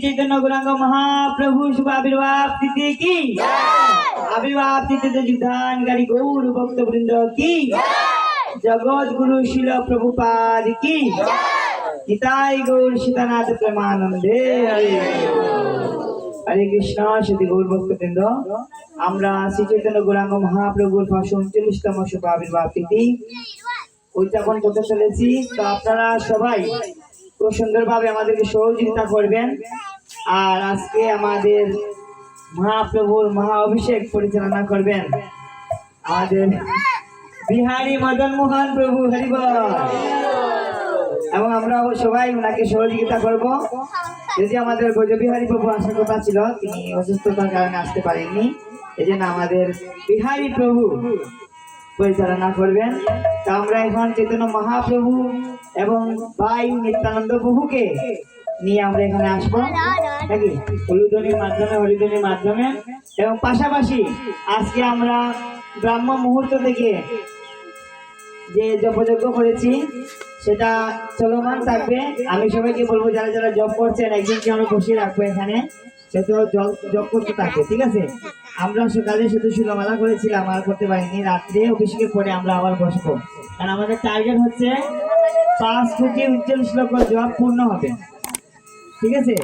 चैतन्य गौरांग महाप्रभु शुभ आविर्भाव तिथि की आविर्भाव तिथि जुदानकारी गौर भक्त वृंद की जगत गुरु शिल प्रभुपाद की निताई गौर सीतानाथ प्रेमानंदे हरे कृष्ण श्री गौर भक्त वृंद আমরা শ্রী চৈতন্য গৌরাঙ্গ মহাপ্রভুর 39তম শুভ আবির্ভাব তিথি উদযাপন করতে চলেছি। তো আপনারা সবাই খুব সুন্দরভাবে আমাদেরকে সহযোগিতা করবেন। আর আজকে আমাদের মহাপ্রভুর মহা অভিষেক পরিচালনা করবেন আমাদের বিহারী মদন মোহন প্রভু হরিবল, এবং আমরা সবাই ওনাকে সহযোগিতা করব। যদি আমাদের ব্রজবিহারী প্রভু আসার কথা ছিল, তিনি অসুস্থতার কারণে আসতে পারেননি, এই জন্য আমাদের বিহারী প্রভু পরিচালনা করবেন। তা আমরা এখন চৈতন্য মহাপ্রভু এবং ভাই নিত্যানন্দ প্রভুকে নিয়ে আমরা এখানে আসবো নাকি হলুদনির মাধ্যমে, হরিদনির মাধ্যমে, এবং পাশাপাশি আজকে আমরা ব্রাহ্ম মুহূর্ত থেকে যে জপযজ্ঞ করেছি সেটা চলমান থাকবে। আমি সবাইকে বলবো যারা যারা জপ করছেন একদিনকে আমরা বসিয়ে রাখবো এখানে, সেটা জপ করতে থাকবে, ঠিক আছে? আমরা সকালে শুধু শিলমালা করেছিলাম, আর করতে পারিনি। রাত্রে অভিষেকের পরে আমরা আবার বসবো, কারণ আমাদের টার্গেট হচ্ছে 5 কোটি 39 লক্ষ জপ পূর্ণ হবে। ঠিক আছে,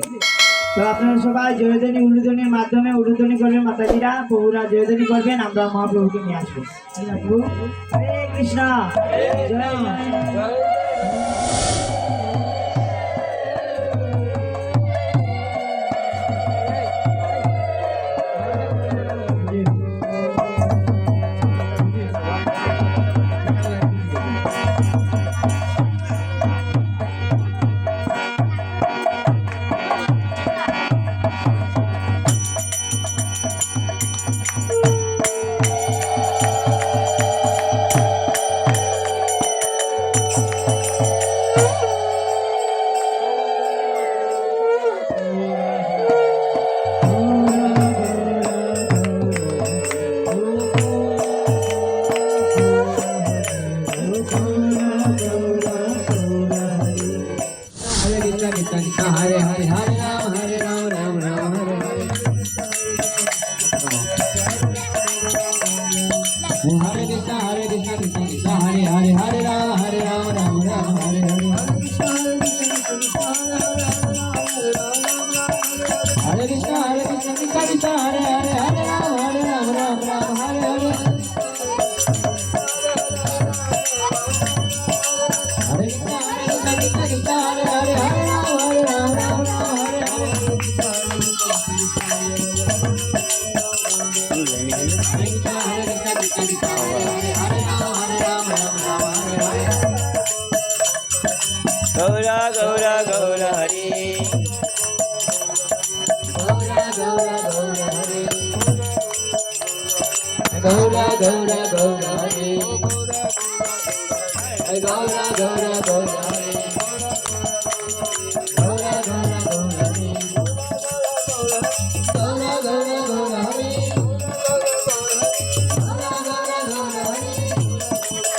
তো আপনারা সবাই জয়ধ্বনি উলুধ্বনির মাধ্যমে উলুধ্বনি করবেন, মাতাজিরা প্রভুরা জয়ধ্বনি করবেন, আমরা মহাপ্রভুকে নিয়ে আসবো। হরে কৃষ্ণ, জয় মা। Hare Hare Hare Ram Hare Ram Ram Ram Hare Hare Hare Krishna Krishna Krishna Hare Hare Hare Ram Ram Ram Hare Hare Hare Krishna Krishna Krishna Hare Hare Hare Ram Ram Ram Hare Hare Hare Krishna Krishna Krishna Hare Hare Hare Ram Ram Hare Gaura Gaura Gaura Hari Gaura Gaura Gaura Hare Gaura Gaura Gaura Hare Gaura Gaura Gaura Hare Gaura Gaura Gaura Hare Gaura Gaura Gaura Hare Gaura Gaura Gaura Hare Gaura Gaura Gaura Hare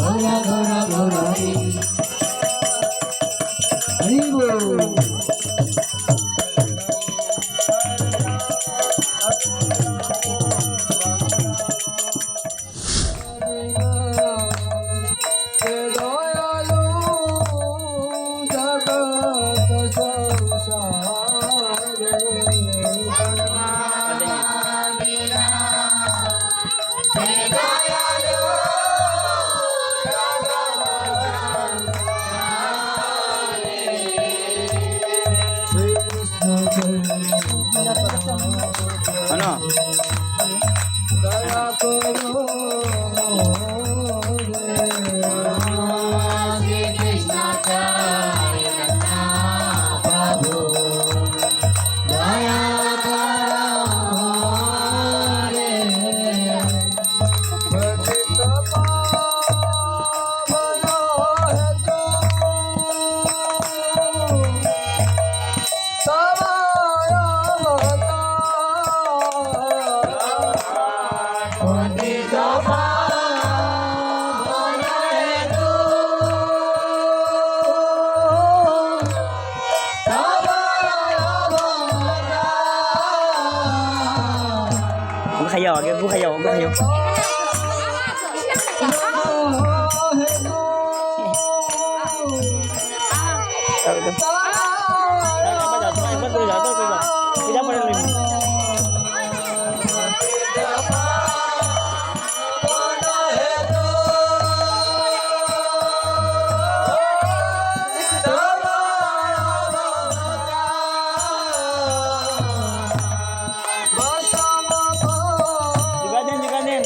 Gaura Gaura Gaura Hare Haribo ano Daya karo Hare Krishna Chaitanya Prabhu Daya karo Hare Patita Pavana Hetu Savaya Hata Patita Pavana Hetu Savaya Hata cũng khai giò kìa, cũng khai giò, cũng khai giò. Đâu, đâu. Bây giờ tôi bắt tôi rồi, tôi dám lên liền. Juga din.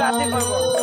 আতে পারবো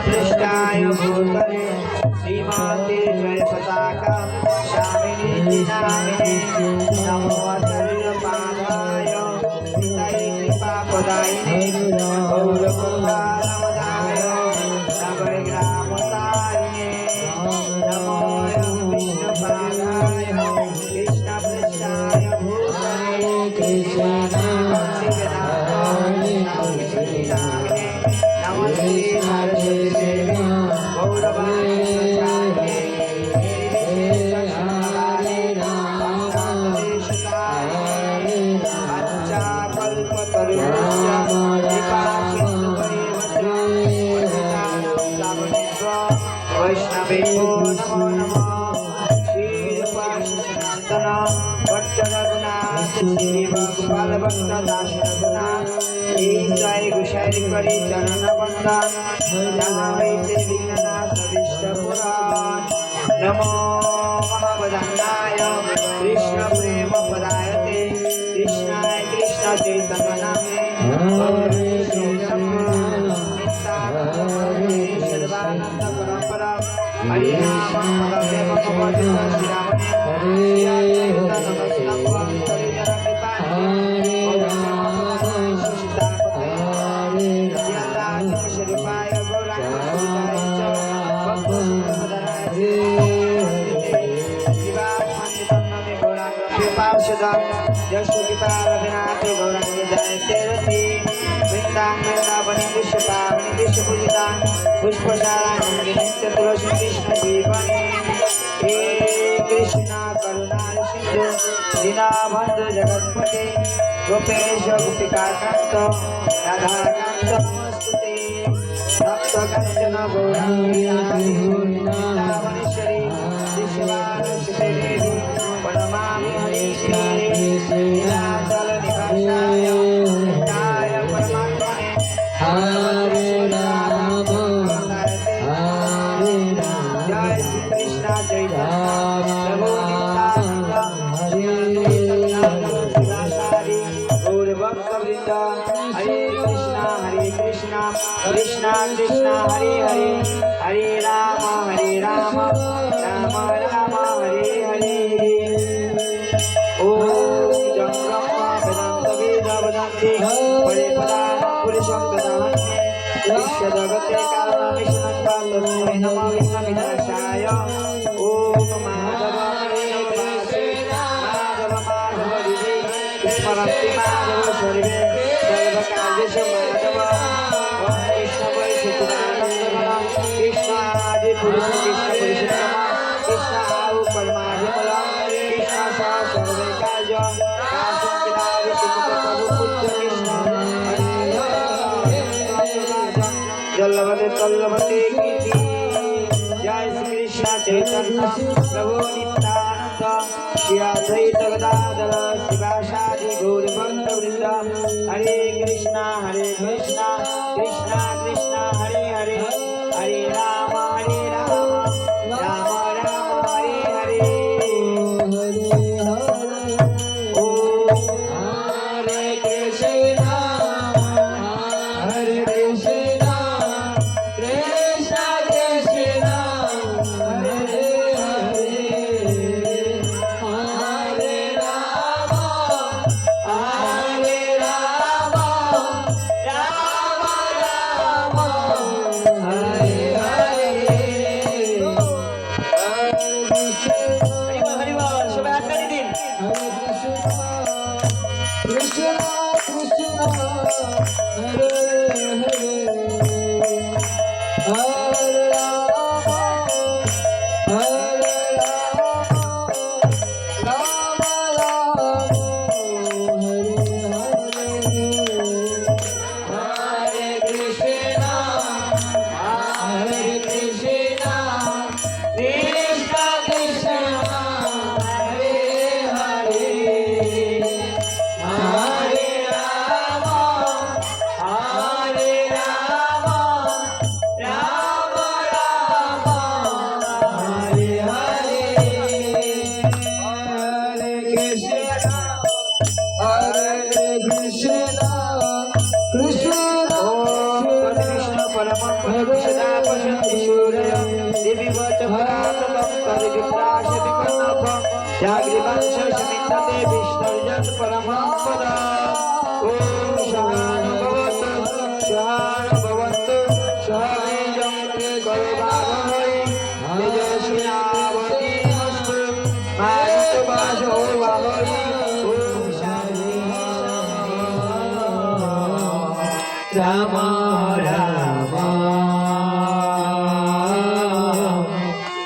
पृष्ठाय भूतले श्रीमते जय पताका श्यामिनी नामिने नमो अतुलपादाय निताय कृपापदायिने गौरकुमारमदाय नवग्रामतारिणे नमो विष्णुपादाय कृष्णपृष्ठाय भूतले नमस्ते सरस्वती वैष्णवेभ्यो नमो नमः श्रीरूपाशनातना भट्टरघुनाथ श्रीभगवालभक्तदाशरघुनाथ जय गुषैरि करि चरण बंदन नामैते दीननाथ विष्णुपुराण नमो महावदनाय कृष्ण प्रेम पदायते कृष्णाय कृष्ण चैतन्य नामे सर्वानंद परंपरा हरि नाम भगवते भगवते कृष्णा करुणा सिंधु दीनबंधु जगत्पते गोपेश गोपिकाकांत राधाकांत नमस्ते भक्त कंचन गौरांगी वृंदावनेश्वरी विश्वानुसुते देवी प्रणमामि हरिश्री नीलाचल निवासाय नित्याय परमात्मने हरे राम हरे राम जय श्री कृष्ण चैतन्य प्रभु नित्यानंद श्री अद्वैत गदाधर गौर भक्तवृंद हरे कृष्णा कृष्णा कृष्णा हरे हरे हरे राम राम राम हरे हरे ओम जंगम वेदांत वेद वदन्ति परे पदान पुरुषं ददान्ये विश्व जगते कारणमिश्रं तस्मै नमः विष्णुविनाशाय ओम माधव हरे माधव माधव हरे स्मरन्ति माधव सर्वे सर्वकार्येषु माधव ओम कृष्ण वै सच्चिदानन्दघन कृष्ण आदि पुरुष कृष्ण पुरुषोत्तम कृष्ण आउ परमाधिमल कृष्ण सह सर्वे कार्य काशं किनारे प्रभु पूज्य कृष्ण जलवते तल्लवते कीर्ति जय श्री कृष्ण चैतन्य प्रभु नित्यानंद श्री अद्वैत गदाधर शिवासादि गौर भक्तवृंद हरे कृष्णा कृष्णा कृष्णा हरे हरे हरे राम राम राम हरे हरे हरे कृष्णा कृष्णा कृष्णा हरे हरे हरे राम राम राम हरे हरे हरि बोल सब हाथ कर दिन कृष्णा कृष्णा हरे हरे हरे राम हरे राम राम हरे हरे हरे कृष्णा कृष्णा कृष्णा हरे हरे हरे राम राम राम परमं सदा पश्यन्ति सूरय देवी वचपरातकं तद्विप्राश विपन्नभं जाग्रीवंश समित्तते विष्णुर्जन् परमं पदम् ॐ शहानुभवन्तु शहानिजं करुणामयि तेजस्विनावतीमस्तु मास्तु वासो वाहहि ॐ शान्ति Ram Ram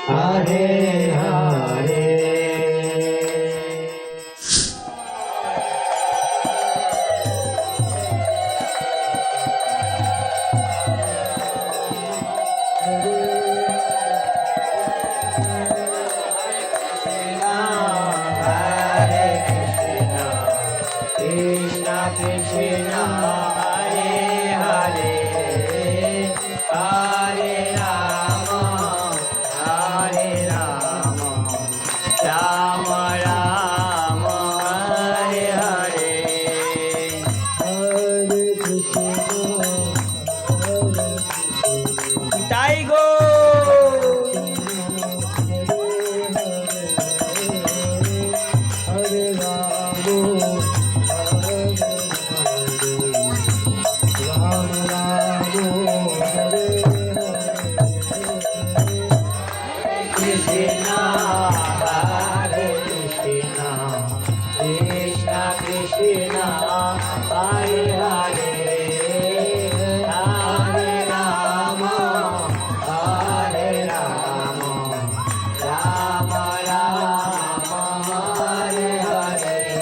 Hare Hare Krishna Hare Hare Hare Rama Hare Rama Rama Rama Hare Hare Hare Krishna Nitai Gaur Hare Rama Krishna Hare Krishna Krishna Krishna Hare Hare Hare Rama Hare Rama Rama Rama Hare Hare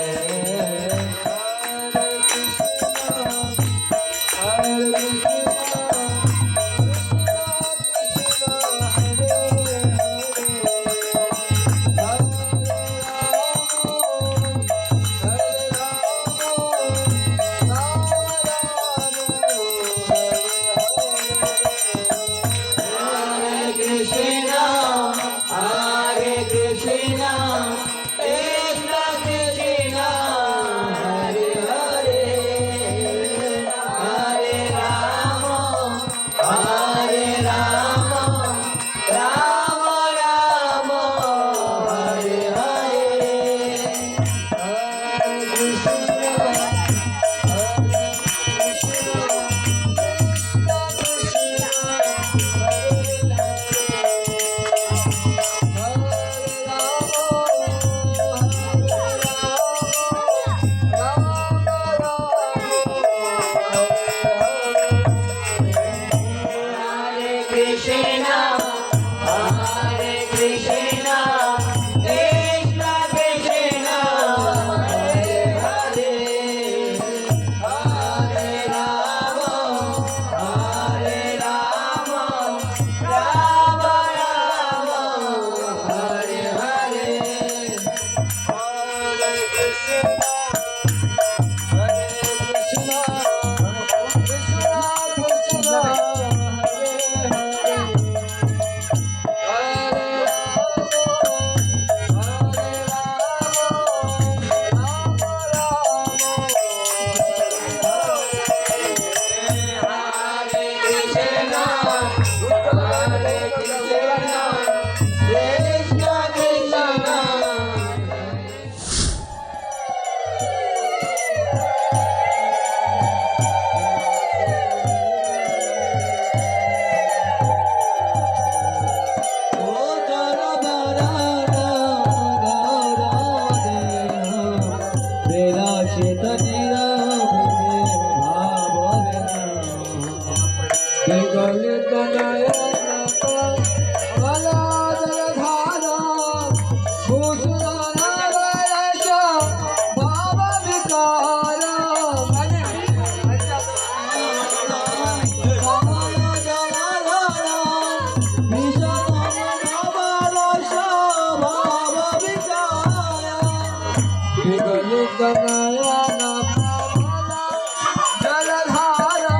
जलधारा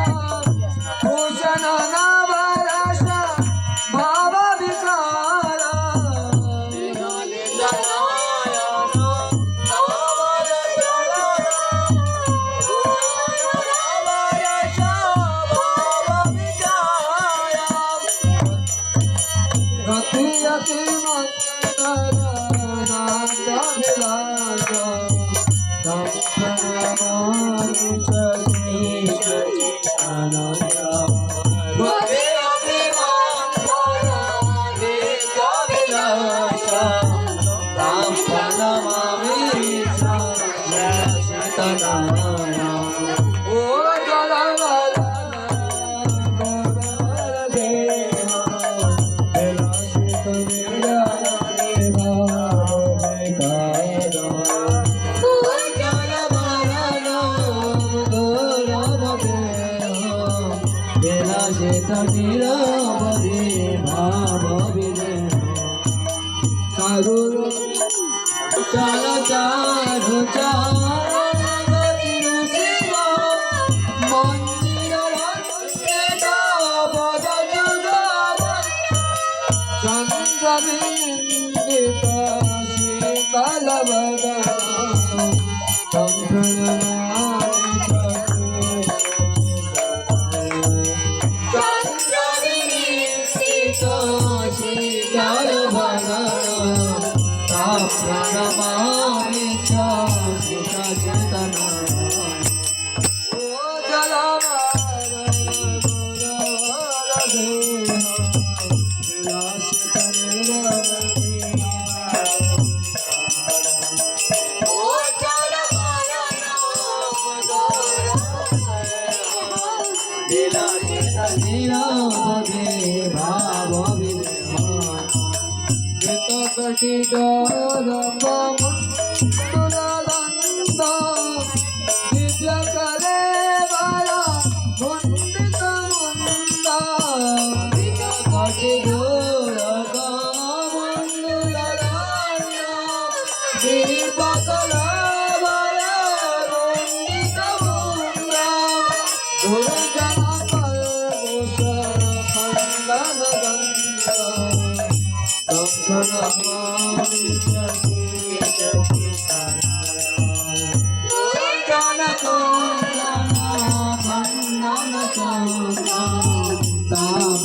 भूषण नवरस সখী মন্তরানাথ সম্পন্নমামি সখী সখী আনন্দ ভবে অভিমানরাধে কবিলাস সম্পন্নমামি সচিতনারায়ণ ও চল চারু মন্দির চন্দ্রবিন্দিত শীতল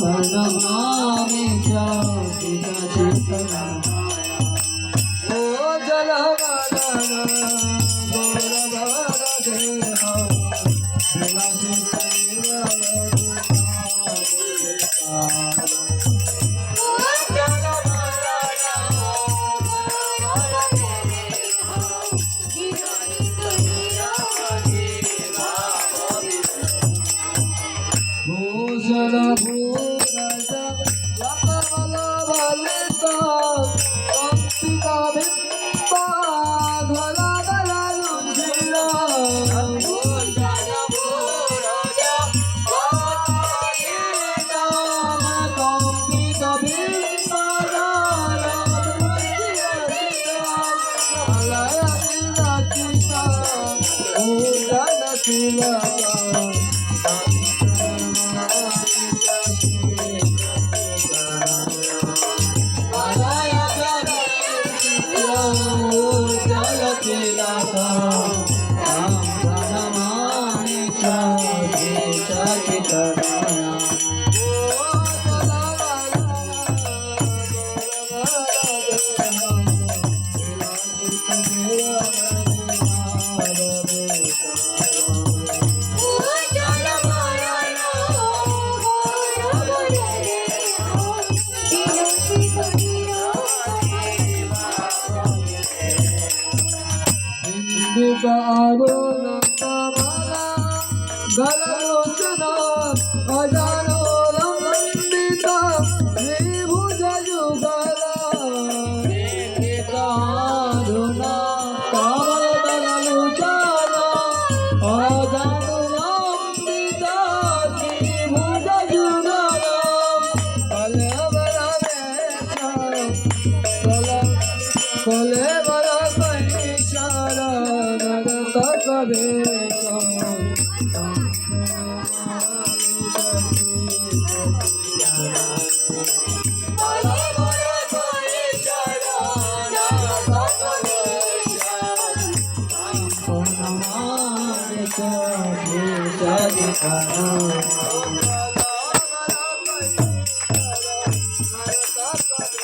প্रणमामि चेतना ओ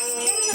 Thank you.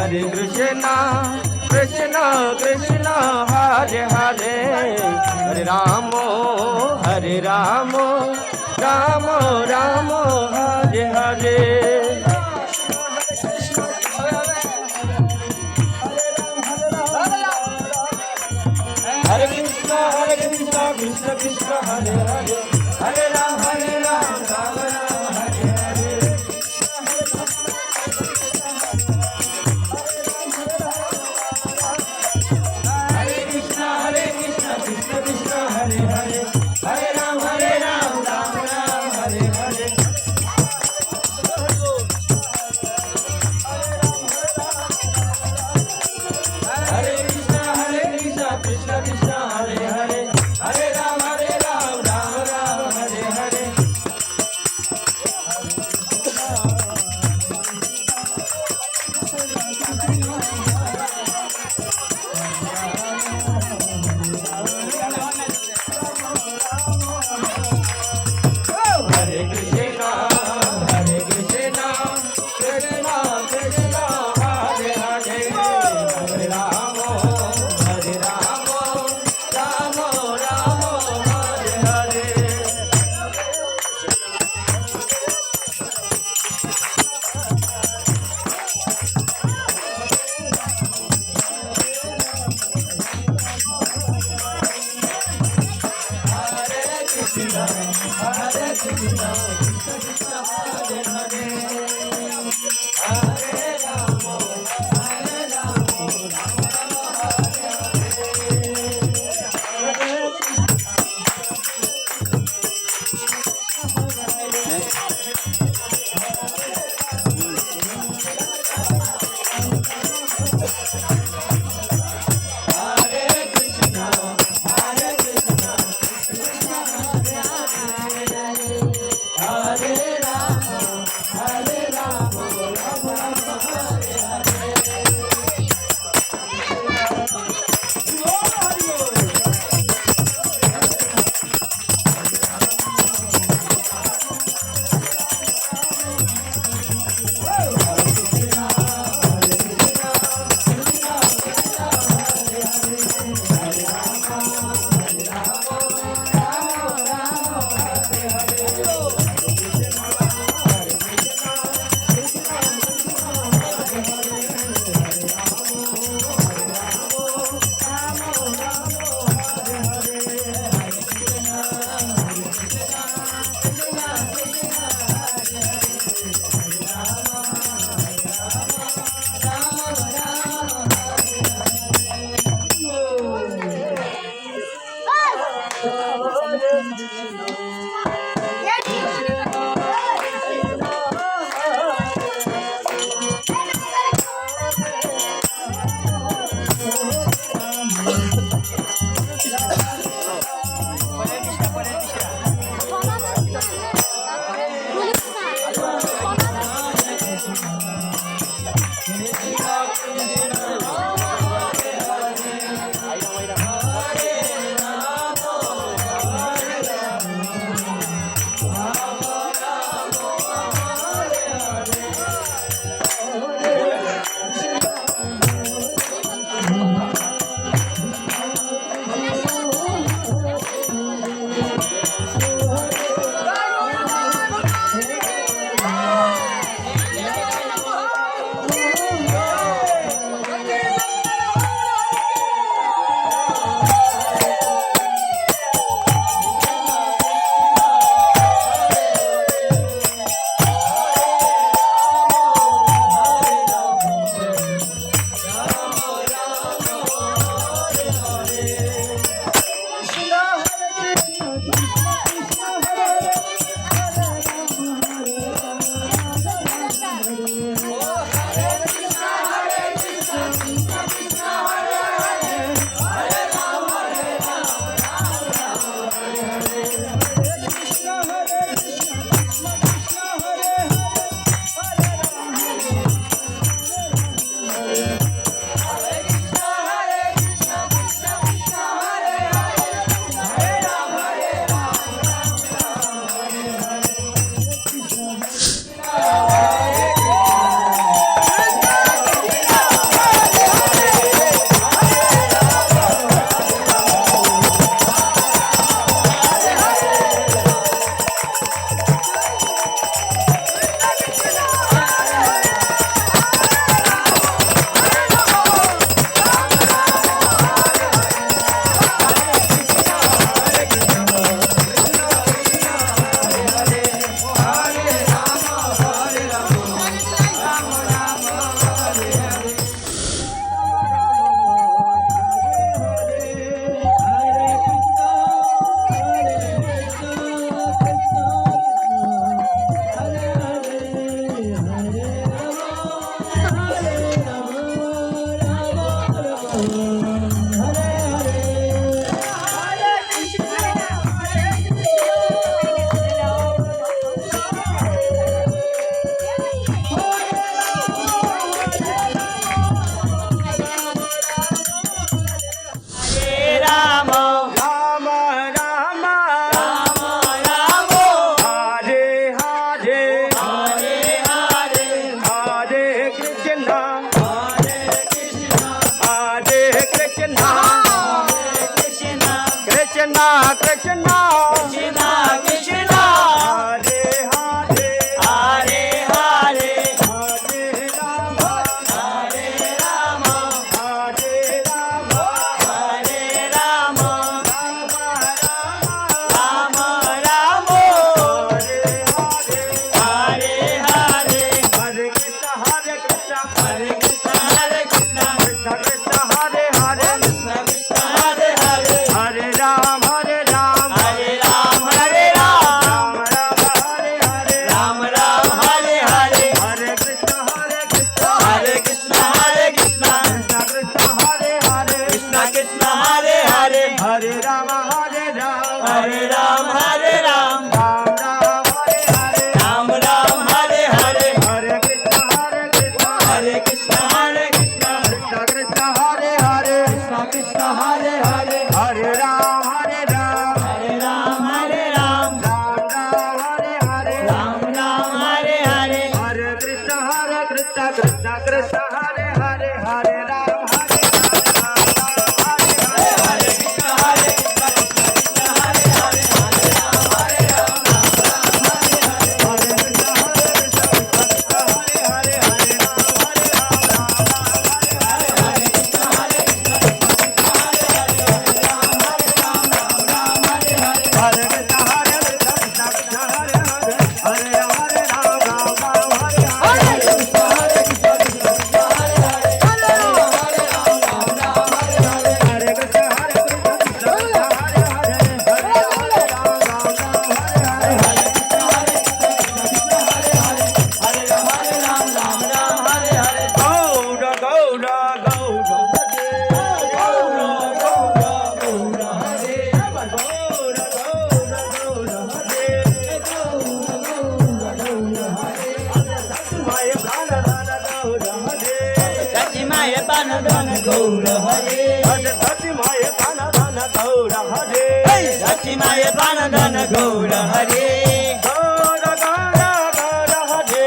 Hare Krishna, Krishna Krishna, Hare Hare, Hare Ramo, Ramo Ramo, Hare Hare. Hare Krishna, Krishna Krishna, Hare Hare, Hare Ram, Ram Ram Ram, Hare Hare. Hare Krishna, Krishna Krishna, Hare Hare, Hare Ram, Ram Ram, Hare Hare. Hare Krishna, Krishna Krishna, Hare Hare, Hare Ram, Ram Hare Rama, Rama Rama, Gour Hare Hare ধতি মায়ে দান দান গৌর হরে ধতি মায়ে দান দান গৌর হরে গৌর গৌর গৌর হরে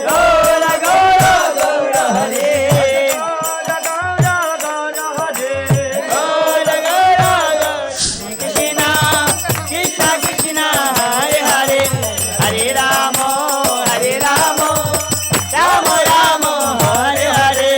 গৌর গৌর গৌর হরে গৌর গৌর গৌর হরে Gour Gour Krishna Krishna Krishna Hare Hare Hare Ram Ram Ram Hare Hare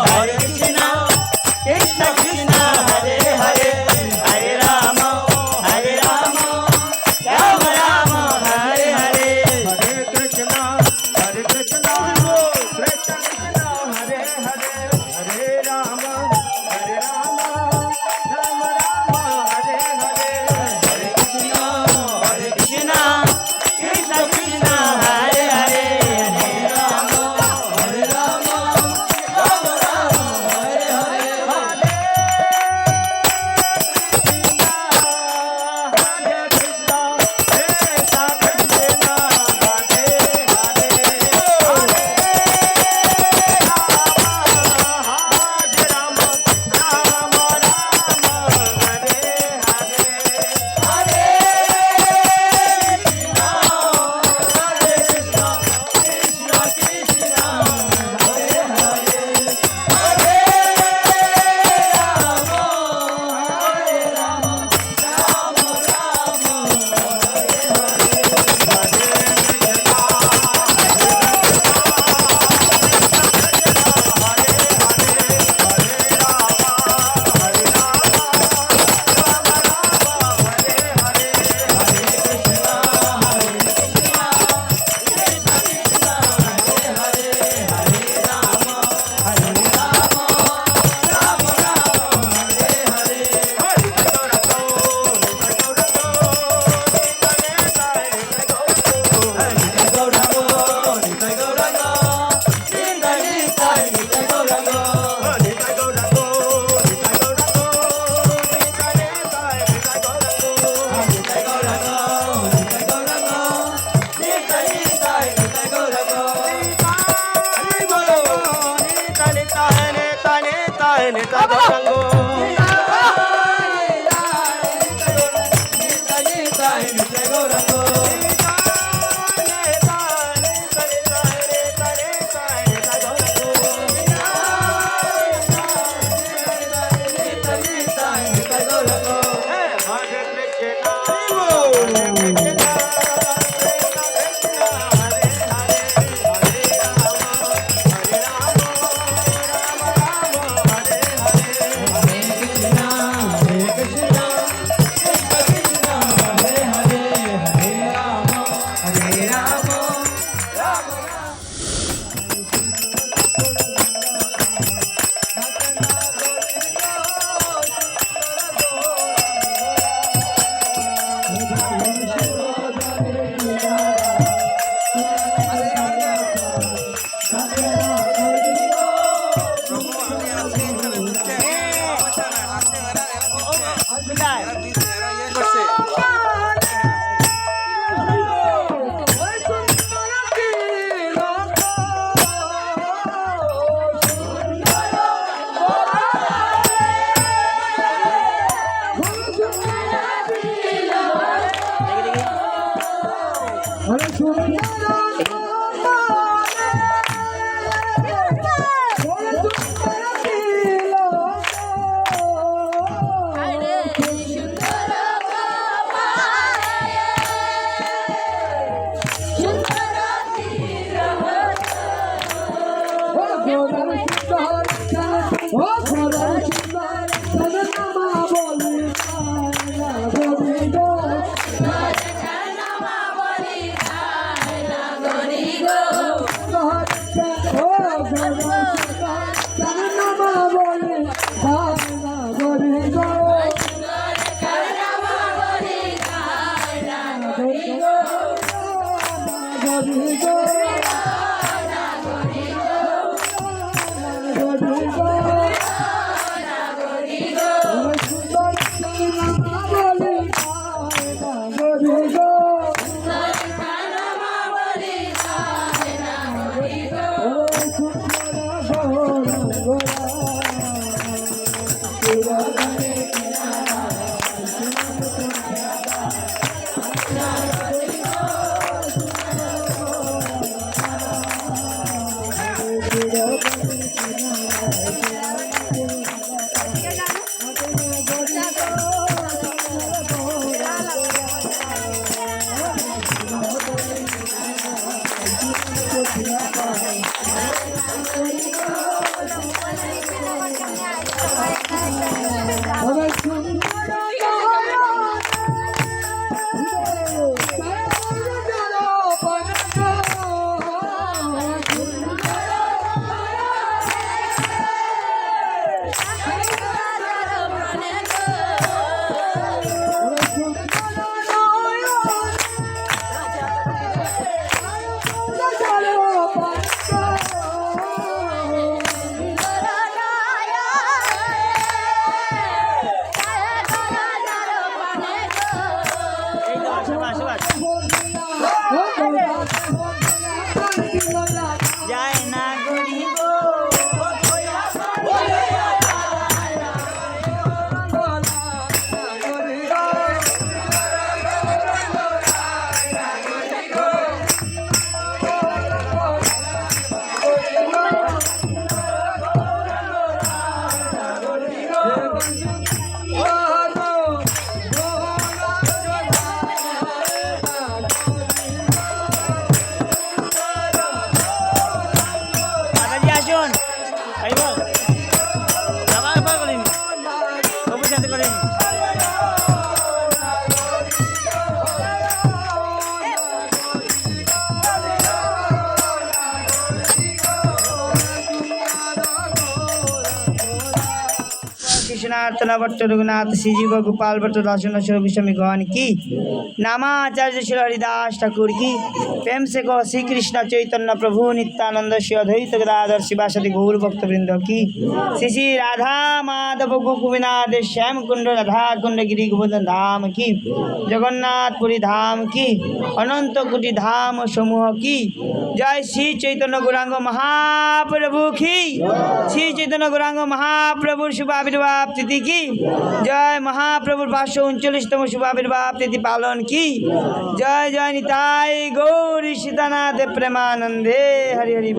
Hare Krishna, Krishna Krishna, Hare Hare, Hare Rama, Rama Rama, Hare Hare. Hare Krishna, Krishna Krishna, Hare Hare, Hare Rama, Rama Rama, Hare Hare. Hare Krishna, Krishna Krishna, Hare Hare, Hare Rama, Rama Rama, Hare Hare. Hare Krishna, Krishna Krishna, Hare Hare, Hare Rama, Rama Rama, Hare प्रार्थना भट्ट रघुनाथ श्रीजीव गोपाल भट्ट दासन गोस्वामी गौन की नामाचार्य श्री हरिदास ठाकुर की प्रेम से कहो श्री कृष्ण चैतन्य प्रभु नित्यानंद श्री अद्वैत गदाधर शिवासदि गौर भक्त वृंद की श्री श्री राधा माधव गोकुविनाथ श्याम कुंड राधा कुंड गिरी गोवर्धन धाम की जगन्नाथपुरी धाम की अनंत कोटि धाम समूह की जय श्री चैतन्य गौरांग महाप्रभु की श्री चैतन्य गौरांग महाप्रभु शुभ आविर्भाव तिथि की जय महाप्रभु 539तम शुभ आविर्भाव तिथि पालन की जय जय निताई गौरी सीतानाथ प्रेमानंदे हरि हरि।